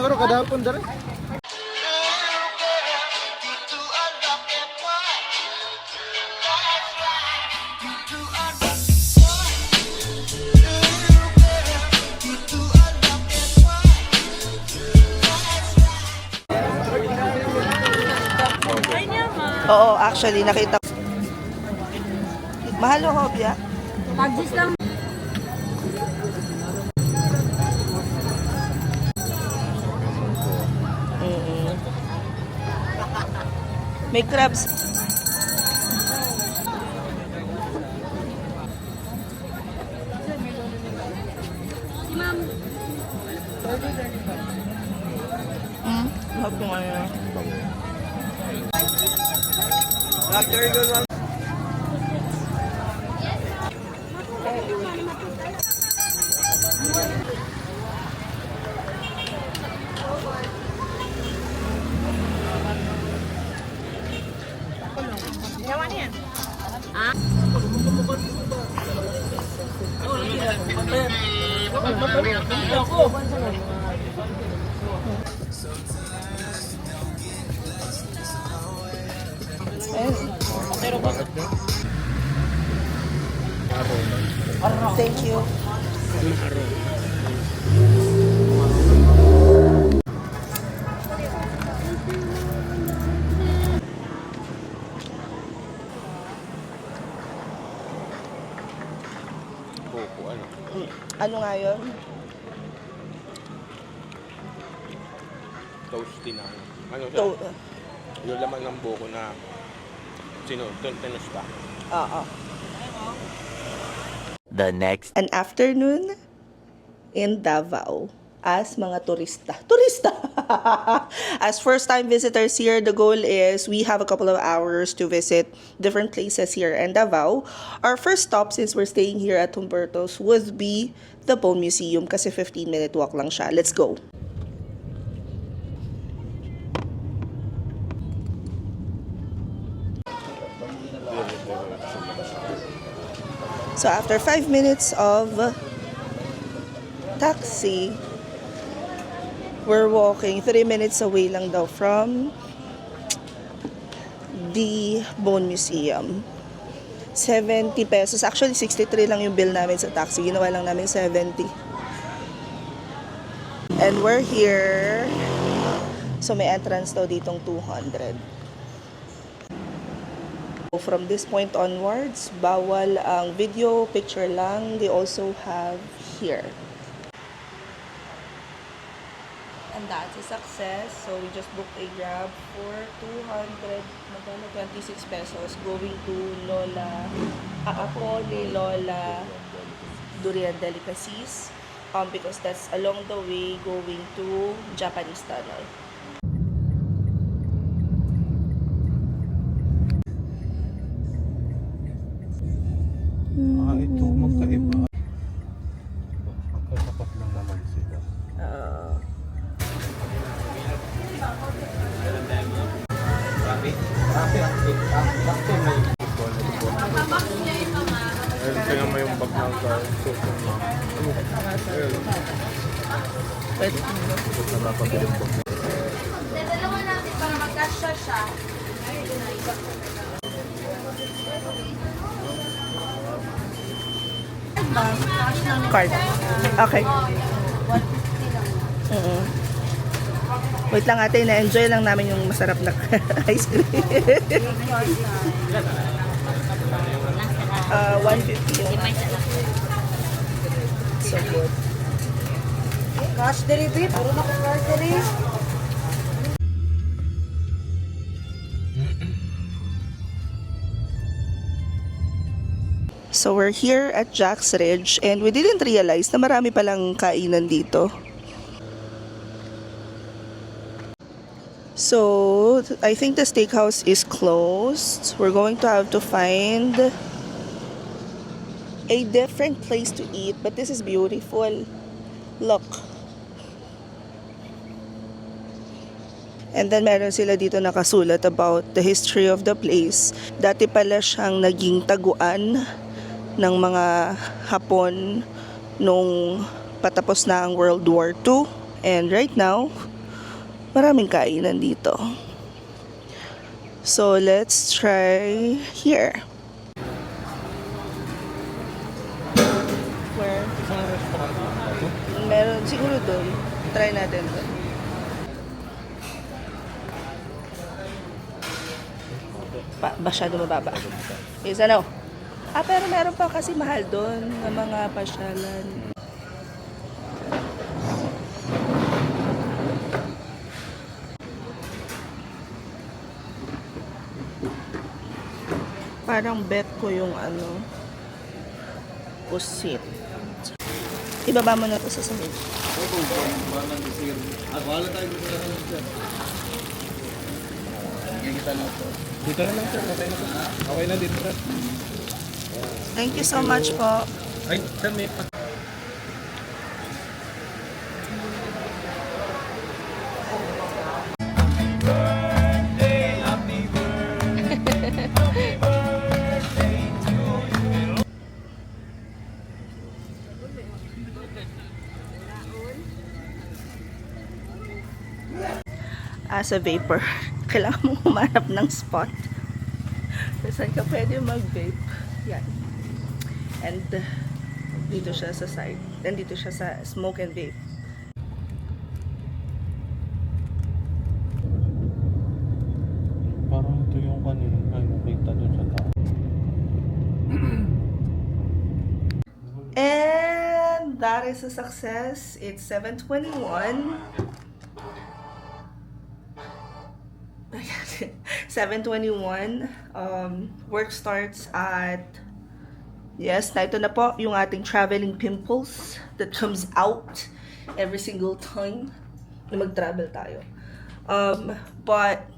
siguro kadapon dere. Oo, actually, nakita ko. Mahal o hobya? Pag-gis lang. May crabs. Si ma'am. Mahal ko ngayon. Thank you. Buko ano. Ano nga yun? Toasty na ano. Ano siya? To, Yung laman ng buko na tinusta. oo. The next An afternoon in Davao as mga turista. Turista! As first-time visitors here, the goal is we have a couple of hours to visit different places here in Davao. Our first stop, since we're staying here at Humberto's, would be the Bone Museum kasi 15-minute walk lang siya. Let's go! So after 5 minutes of taxi, we're walking 3 minutes away lang daw from the Bone Museum. 70 pesos. Actually, 63 lang yung bill namin sa taxi. Ginawa lang namin 70. And we're here. So may entrance daw ditong 200. From this point onwards, bawal ang video, picture lang. They also have here. And that's a success. So we just booked a Grab for 26 pesos going to Lola, Apo ni Lola Durian Delicacies. Because that's along the way going to Japanese Tunnel. Ito magkaiba. Magkatapat lang naman sila. Kaya mo yung bag ng car. Pwede. Dalawa natin para mag-cash siya. Card. Okay. Wait lang ate, na-enjoy lang namin yung masarap na ice cream. 150 yun. So good. Cash delivery, puro na cash delivery. So we're here at Jack's Ridge and we didn't realize na marami palang kainan dito. So I think the steakhouse is closed. We're going to have to find a different place to eat, but this is beautiful. Look. And then meron sila dito nakasulat about the history of the place. Dati pala siyang naging taguan ng mga Hapon nung patapos na ang World War II. And right now, Maraming kainan dito. So, let's try here. Where? Isang restaurant lang ba ito? Meron siguro doon. Try natin doon. Masyado mababa. Is ano? Pero meron pa kasi mahal doon ng mga pasyalan. Parang bet ko yung ano, pusit. Ibaba mo na to sa sahig. Dito na lang sir, okay na po. Okay na dito sir. Thank you so much po. Ay, sir may As a vapor, kailangan mong humanap ng spot. Saan ka pwede mag-vape? Yan. And dito siya sa side. And dito siya sa smoke and vape. parang ito yung kanina. Ay, nakita doon sa tao. And that is a success. It's 7:21. 7:21. Work starts at... Yes, na ito na po yung ating traveling pimples that comes out every single time na mag-travel tayo. But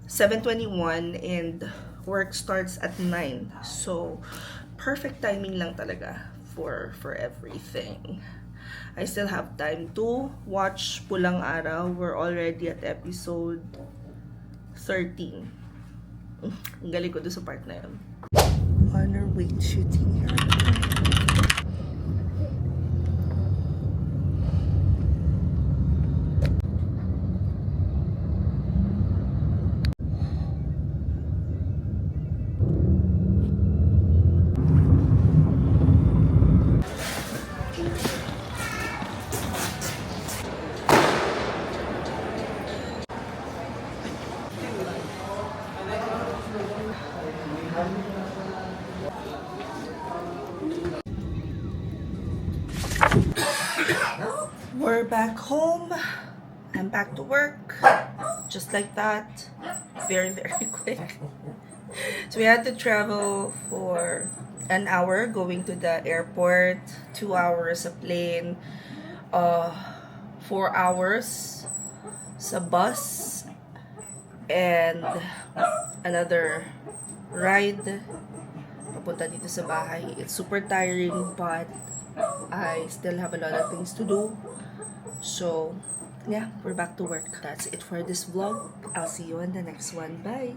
7:21 and work starts at 9. So, perfect timing lang talaga for everything. I still have time to watch Pulang Araw. We're already at episode 13. Ang galing ko doon sa part na yun. On our way to shooting here. We're back home. I'm back to work. Just like that. Very, very quick. So we had to travel for an hour going to the airport, 2 hours sa plane, 4 hours sa bus, and another ride papunta dito sa bahay. It's super tiring, but I still have a lot of things to do. So, yeah, we're back to work. That's it for this vlog. I'll see you in the next one. Bye!